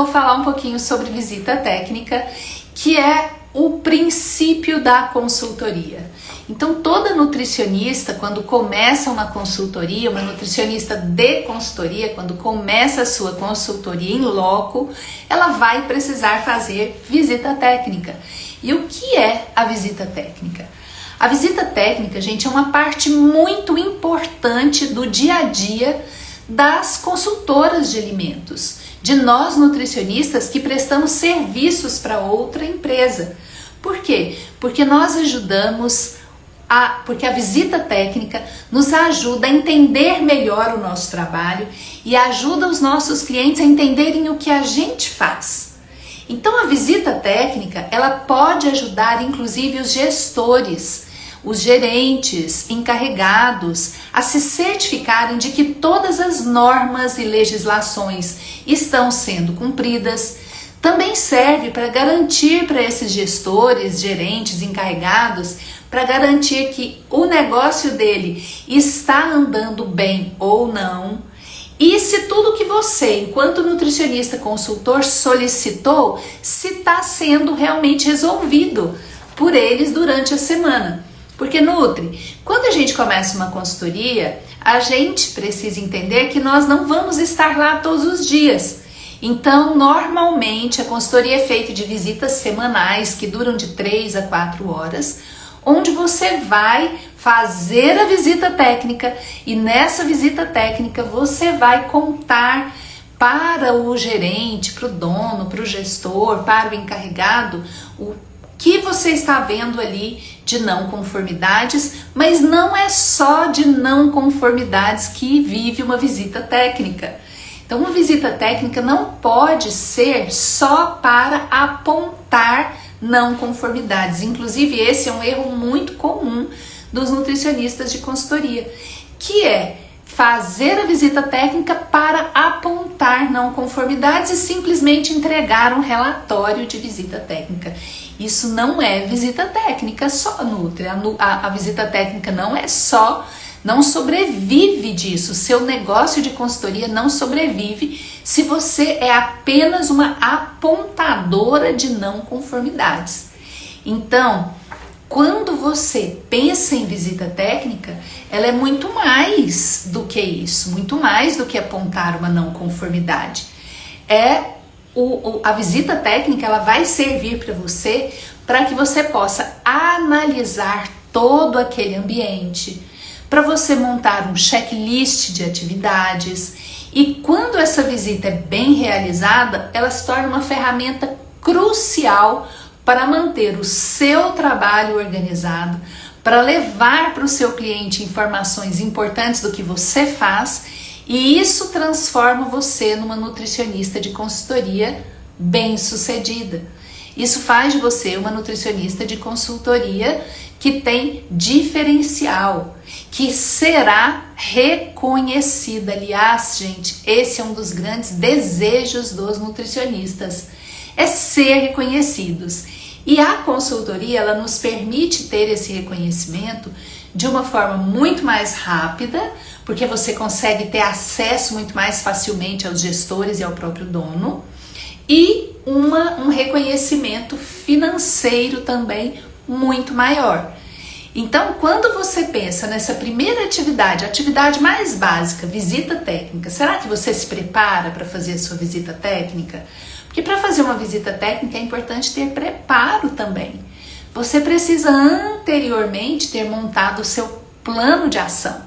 vou falar um pouquinho sobre visita técnica, que é o princípio da consultoria. Então, toda nutricionista, quando começa uma consultoria, uma nutricionista de consultoria, quando começa a sua consultoria em loco, ela vai precisar fazer visita técnica. E o que é a visita técnica? A visita técnica, gente, é uma parte muito importante do dia a dia das consultoras de alimentos, de nós nutricionistas que prestamos serviços para outra empresa. Por quê? Porque nós ajudamos, porque a visita técnica nos ajuda a entender melhor o nosso trabalho e ajuda os nossos clientes a entenderem o que a gente faz. Então a visita técnica, ela pode ajudar inclusive os gestores, os gerentes, encarregados a se certificarem de que todas as normas e legislações estão sendo cumpridas. Também serve para garantir para esses gestores, gerentes, encarregados, para garantir que o negócio dele está andando bem ou não. E se tudo que você, enquanto nutricionista consultor, solicitou, se está sendo realmente resolvido por eles durante a semana. Porque, Nutri, quando a gente começa uma consultoria, a gente precisa entender que nós não vamos estar lá todos os dias. Então, normalmente, a consultoria é feita de visitas semanais, que duram de 3 a 4 horas, onde você vai fazer a visita técnica e nessa visita técnica você vai contar para o gerente, para o dono, para o gestor, para o encarregado, o que você está vendo ali de não conformidades, mas não é só de não conformidades que vive uma visita técnica. Então, uma visita técnica não pode ser só para apontar não conformidades. Inclusive, esse é um erro muito comum dos nutricionistas de consultoria, que é fazer a visita técnica para apontar não conformidades e simplesmente entregar um relatório de visita técnica. Isso não é visita técnica só, Nutri. A visita técnica não é só, não sobrevive disso. Seu negócio de consultoria não sobrevive se você é apenas uma apontadora de não conformidades. Então, quando você pensa em visita técnica, ela é muito mais do que isso, muito mais do que apontar uma não conformidade. A visita técnica, ela vai servir para você para que você possa analisar todo aquele ambiente, para você montar um checklist de atividades, e quando essa visita é bem realizada, ela se torna uma ferramenta crucial para manter o seu trabalho organizado, para levar para o seu cliente informações importantes do que você faz, e isso transforma você numa nutricionista de consultoria bem-sucedida. Isso faz de você uma nutricionista de consultoria que tem diferencial, que será reconhecida. Aliás, gente, esse é um dos grandes desejos dos nutricionistas, é ser reconhecidos. E a consultoria, ela nos permite ter esse reconhecimento de uma forma muito mais rápida, porque você consegue ter acesso muito mais facilmente aos gestores e ao próprio dono, e um reconhecimento financeiro também muito maior. Então, quando você pensa nessa primeira atividade, a atividade mais básica, visita técnica, será que você se prepara para fazer a sua visita técnica? Porque para fazer uma visita técnica é importante ter preparo também. Você precisa anteriormente ter montado o seu plano de ação,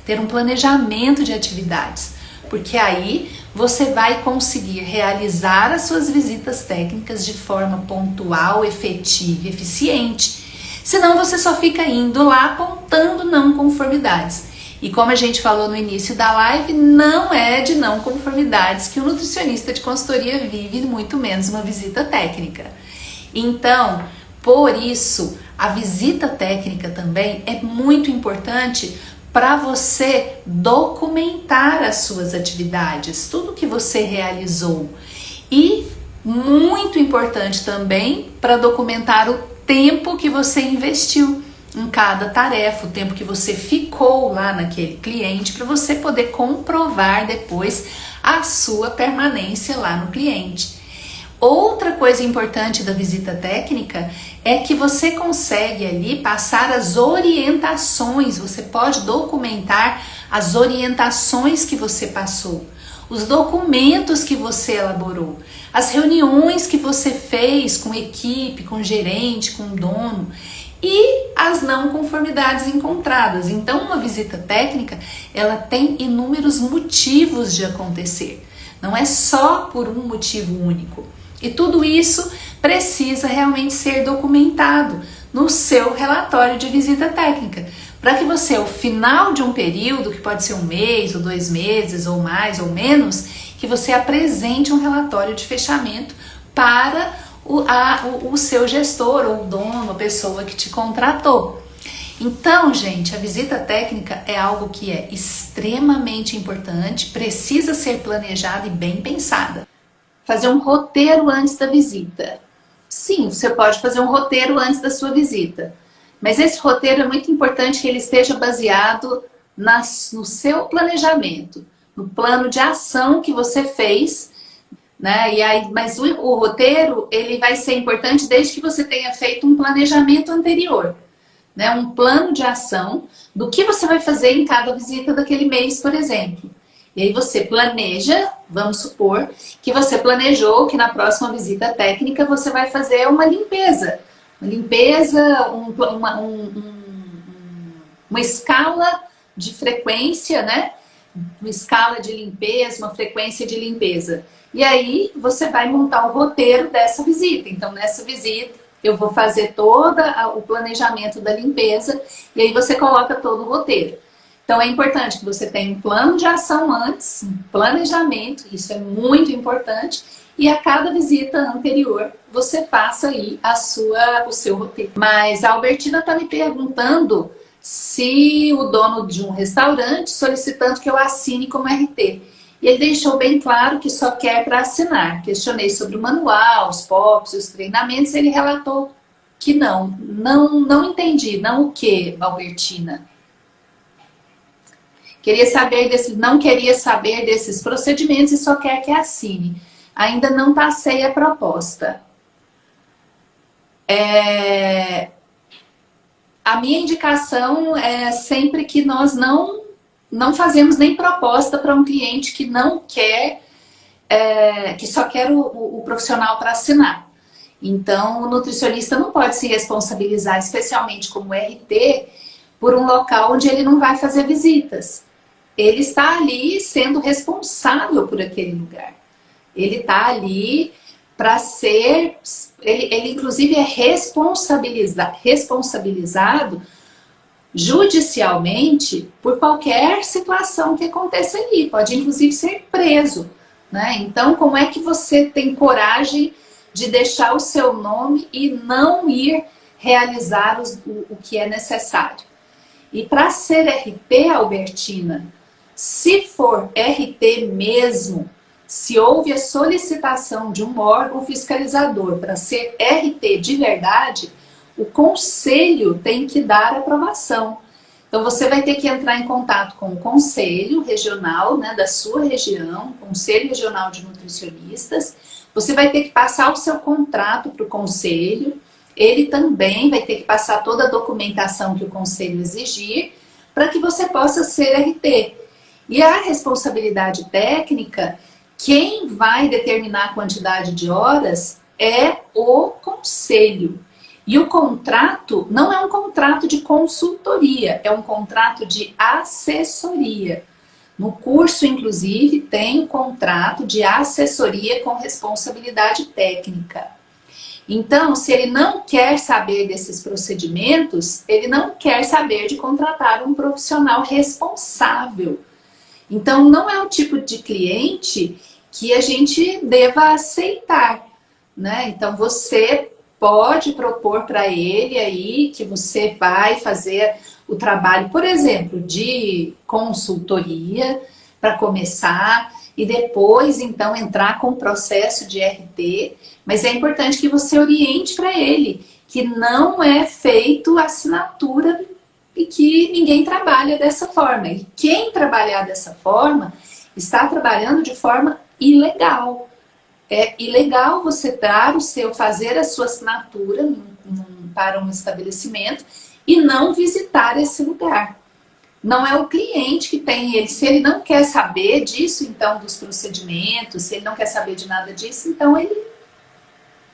ter um planejamento de atividades, porque aí você vai conseguir realizar as suas visitas técnicas de forma pontual, efetiva e eficiente. Senão você só fica indo lá apontando não conformidades. E como a gente falou no início da live, não é de não conformidades que o nutricionista de consultoria vive, muito menos uma visita técnica. Então, por isso, a visita técnica também é muito importante para você documentar as suas atividades, tudo que você realizou. E muito importante também para documentar o tempo que você investiu em cada tarefa, o tempo que você ficou lá naquele cliente, para você poder comprovar depois a sua permanência lá no cliente. Outra coisa importante da visita técnica é que você consegue ali passar as orientações, você pode documentar as orientações que você passou, os documentos que você elaborou, as reuniões que você fez com equipe, com gerente, com dono e as não conformidades encontradas. Então, uma visita técnica, ela tem inúmeros motivos de acontecer, não é só por um motivo único. E tudo isso precisa realmente ser documentado no seu relatório de visita técnica, para que você, ao final de um período, que pode ser 1 mês, ou 2 meses, ou mais, ou menos, que você apresente um relatório de fechamento para o seu gestor, ou o dono, a pessoa que te contratou. Então, gente, a visita técnica é algo que é extremamente importante, precisa ser planejada e bem pensada. Fazer um roteiro antes da visita. Sim, você pode fazer um roteiro antes da sua visita, mas esse roteiro é muito importante que ele esteja baseado no seu planejamento, no plano de ação que você fez, né? E aí, mas o roteiro ele vai ser importante desde que você tenha feito um planejamento anterior, né? Um plano de ação do que você vai fazer em cada visita daquele mês, por exemplo. E aí você planeja, vamos supor, que você planejou que na próxima visita técnica você vai fazer uma limpeza. Uma limpeza, uma escala de frequência, né? Uma escala de limpeza, uma frequência de limpeza. E aí você vai montar o roteiro dessa visita. Então nessa visita eu vou fazer todo o planejamento da limpeza e aí você coloca todo o roteiro. Então é importante que você tenha um plano de ação antes, um planejamento, isso é muito importante, e a cada visita anterior você faça aí o seu roteiro. Mas a Albertina está me perguntando se o dono de um restaurante solicitando que eu assine como RT. E ele deixou bem claro que só quer para assinar. Questionei sobre o manual, os POPs, os treinamentos, ele relatou que não entendi, não o que, Albertina? Não queria saber desses procedimentos e só quer que assine. Ainda não passei a proposta. A minha indicação é sempre que nós não fazemos nem proposta para um cliente que não quer, que só quer o profissional para assinar. Então, o nutricionista não pode se responsabilizar, especialmente como RT, por um local onde ele não vai fazer visitas. Ele está ali sendo responsável por aquele lugar. Ele está ali para ser... Ele inclusive é responsabilizado judicialmente por qualquer situação que aconteça ali. Pode inclusive ser preso, né? Então, como é que você tem coragem de deixar o seu nome e não ir realizar o que é necessário? E para ser RT, Albertina, se for RT mesmo, se houve a solicitação de um órgão fiscalizador para ser RT de verdade, o conselho tem que dar aprovação. Então você vai ter que entrar em contato com o conselho regional, né, da sua região, Conselho Regional de Nutricionistas. Você vai ter que passar o seu contrato para o conselho. Ele também vai ter que passar toda a documentação que o conselho exigir para que você possa ser RT. E a responsabilidade técnica, quem vai determinar a quantidade de horas é o conselho. E o contrato não é um contrato de consultoria, é um contrato de assessoria. No curso, inclusive, tem um contrato de assessoria com responsabilidade técnica. Então, se ele não quer saber desses procedimentos, ele não quer saber de contratar um profissional responsável. Então, não é o tipo de cliente que a gente deva aceitar, né? Então, você pode propor para ele aí que você vai fazer o trabalho, por exemplo, de consultoria para começar e depois, então, entrar com o processo de RT. Mas é importante que você oriente para ele que não é feito assinatura e que ninguém trabalha dessa forma. E quem trabalhar dessa forma está trabalhando de forma ilegal, É ilegal você dar o seu, fazer a sua assinatura para um estabelecimento e não visitar esse lugar. Não é o cliente que tem ele. Se ele não quer saber disso, então, dos procedimentos, se ele não quer saber de nada disso, então ele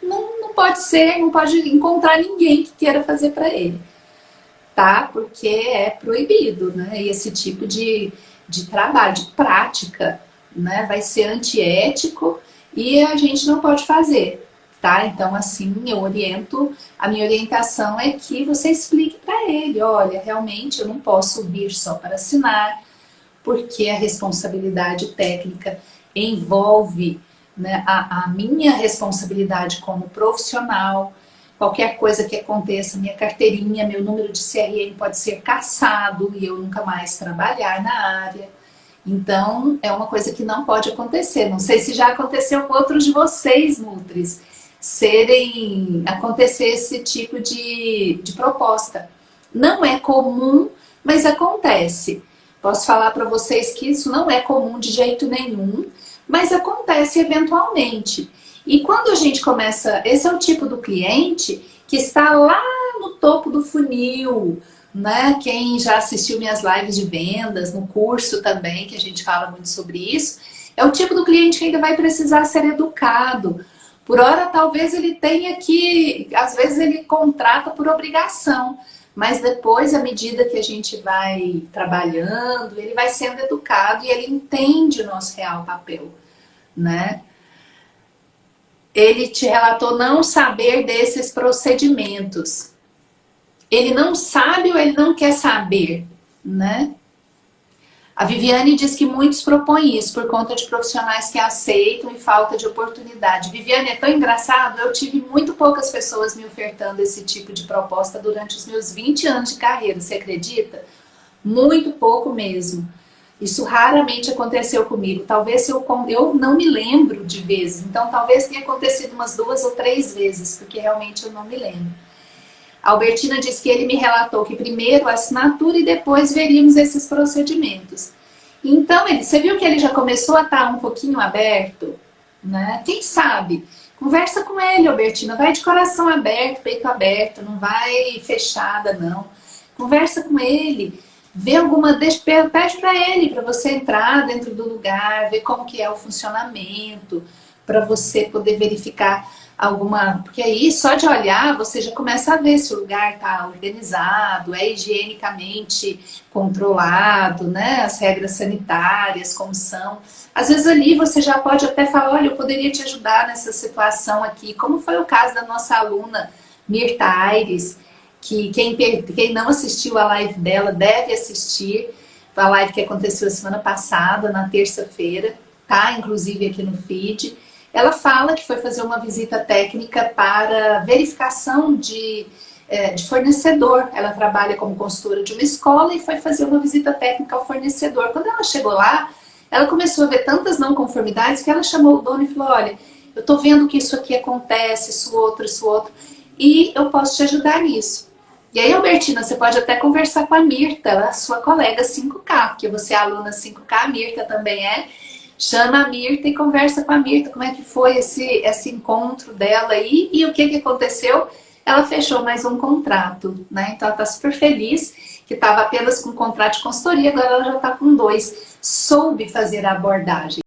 não pode ser, não pode encontrar ninguém que queira fazer para ele, tá? Porque é proibido, né? E esse tipo de trabalho, de prática, né? Vai ser antiético e a gente não pode fazer, tá? Então, assim, eu oriento, a minha orientação é que você explique para ele, olha, realmente eu não posso vir só para assinar, porque a responsabilidade técnica envolve, né, a minha responsabilidade como profissional. Qualquer coisa que aconteça, minha carteirinha, meu número de CRM pode ser cassado e eu nunca mais trabalhar na área. Então, é uma coisa que não pode acontecer. Não sei se já aconteceu com outros de vocês, Nutris, acontecer esse tipo de proposta. Não é comum, mas acontece. Posso falar para vocês que isso não é comum de jeito nenhum, mas acontece eventualmente. E quando a gente começa, esse é o tipo do cliente que está lá no topo do funil, né? Quem já assistiu minhas lives de vendas, no curso também, que a gente fala muito sobre isso, é o tipo do cliente que ainda vai precisar ser educado. Por hora, talvez ele tenha que, às vezes ele contrata por obrigação, mas depois, à medida que a gente vai trabalhando, ele vai sendo educado e ele entende o nosso real papel, né? Ele te relatou não saber desses procedimentos. Ele não sabe ou ele não quer saber, né? A Viviane diz que muitos propõem isso por conta de profissionais que aceitam e falta de oportunidade. Viviane, é tão engraçado, eu tive muito poucas pessoas me ofertando esse tipo de proposta durante os meus 20 anos de carreira, você acredita? Muito pouco mesmo. Isso raramente aconteceu comigo. Talvez eu não me lembro de vezes. Então, talvez tenha acontecido umas 2 ou 3 vezes, porque realmente eu não me lembro. A Albertina disse que ele me relatou que primeiro a assinatura e depois veríamos esses procedimentos. Então, você viu que ele já começou a estar um pouquinho aberto, né? Quem sabe? Conversa com ele, Albertina. Vai de coração aberto, peito aberto, não vai fechada, não. Conversa com ele. Vê pede para ele, para você entrar dentro do lugar, ver como que é o funcionamento, para você poder verificar porque aí só de olhar você já começa a ver se o lugar está organizado, é higienicamente controlado, né? As regras sanitárias, como são. Às vezes ali você já pode até falar, olha, eu poderia te ajudar nessa situação aqui, como foi o caso da nossa aluna Mirta Aires, que quem não assistiu a live dela deve assistir, a live que aconteceu a semana passada, na terça-feira, tá? Inclusive aqui no feed. Ela fala que foi fazer uma visita técnica para verificação de fornecedor. Ela trabalha como consultora de uma escola e foi fazer uma visita técnica ao fornecedor. Quando ela chegou lá, ela começou a ver tantas não conformidades que ela chamou o dono e falou, olha, eu tô vendo que isso aqui acontece, isso outro, e eu posso te ajudar nisso. E aí, Albertina, você pode até conversar com a Mirta, a sua colega 5K, porque você é aluna 5K, a Mirta também é. Chama a Mirta e conversa com a Mirta como é que foi esse encontro dela aí e o que aconteceu. Ela fechou mais um contrato, né? Então ela está super feliz, que estava apenas com um contrato de consultoria, agora ela já está com 2. Soube fazer a abordagem.